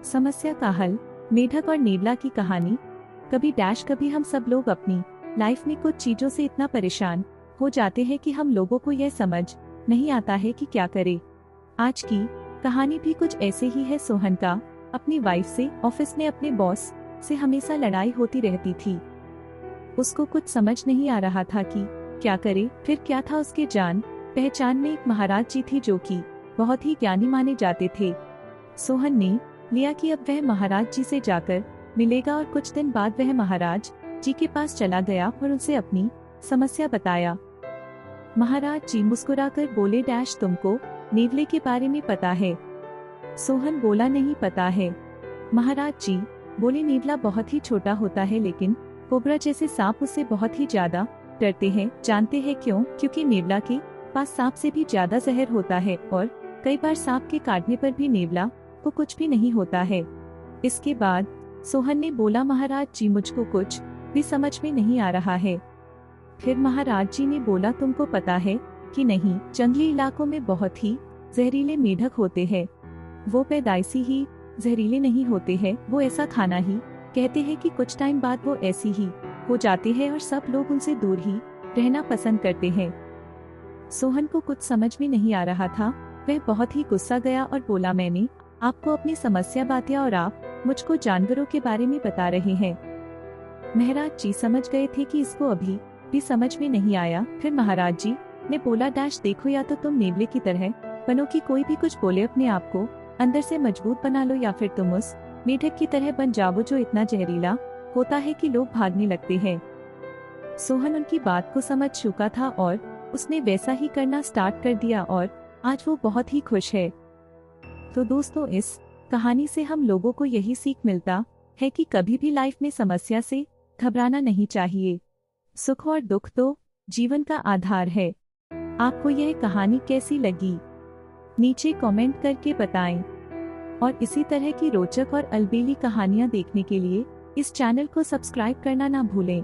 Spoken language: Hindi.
समस्या का हल, मेढक और नेवला की कहानी। कभी हम सब लोग अपनी लाइफ में कुछ चीजों से इतना परेशान हो जाते हैं कि हम लोगों को यह समझ नहीं आता है कि क्या करें। आज की कहानी भी कुछ ऐसे ही है। सोहन का अपनी वाइफ से ऑफिस में अपने बॉस से हमेशा लड़ाई होती रहती थी। उसको कुछ समझ नहीं आ रहा था कि क्या करे। फिर क्या था, उसके जान पहचान में एक महाराज जी थी जो कि बहुत ही ज्ञानी माने जाते थे। सोहन ने लिया कि अब वह महाराज जी से जाकर मिलेगा और कुछ दिन बाद वह महाराज जी के पास चला गया और उनसे अपनी समस्या बताया। महाराज जी मुस्कुराकर बोले, तुमको नेवले के बारे में पता है? सोहन बोला, नहीं पता है। महाराज जी बोले, नेवला बहुत ही छोटा होता है लेकिन कोबरा जैसे सांप उससे बहुत ही ज्यादा डरते हैं। जानते हैं क्यों? क्योंकि नेवला के पास सांप से भी ज्यादा जहर होता है और कई बार सांप के काटने पर भी नेवला को कुछ भी नहीं होता है। इसके बाद सोहन ने बोला, महाराज जी मुझको कुछ भी समझ में नहीं आ रहा है। फिर महाराज जी ने बोला, तुमको पता है कि नहीं, जंगली इलाकों में बहुत ही जहरीले मेढक होते हैं। वो पैदाइशी ही जहरीले नहीं होते हैं, वो ऐसा खाना ही कहते हैं कि कुछ टाइम बाद वो ऐसी ही हो जाते हैं और सब लोग उनसे दूर ही रहना पसंद करते हैं। सोहन को कुछ समझ में नहीं आ रहा था। वह बहुत ही गुस्सा गया और बोला, मैंने आपको अपनी समस्या बताया और आप मुझको जानवरों के बारे में बता रहे हैं। महाराज जी समझ गए थे कि इसको अभी भी समझ में नहीं आया। फिर महाराज जी ने बोला, देखो, या तो तुम नेवले की तरह बनो कि कोई भी कुछ बोले अपने आप को अंदर से मजबूत बना लो, या फिर तुम उस मेढक की तरह बन जाओ जो इतना जहरीला होता है कि लोग भागने लगते हैं। सोहन उनकी बात को समझ चुका था और उसने वैसा ही करना स्टार्ट कर दिया और आज वो बहुत ही खुश है। तो दोस्तों, इस कहानी से हम लोगों को यही सीख मिलता है कि कभी भी लाइफ में समस्या से घबराना नहीं चाहिए। सुख और दुख तो जीवन का आधार है। आपको यह कहानी कैसी लगी नीचे कमेंट करके बताएं और इसी तरह की रोचक और अलबेली कहानियां देखने के लिए इस चैनल को सब्सक्राइब करना ना भूलें।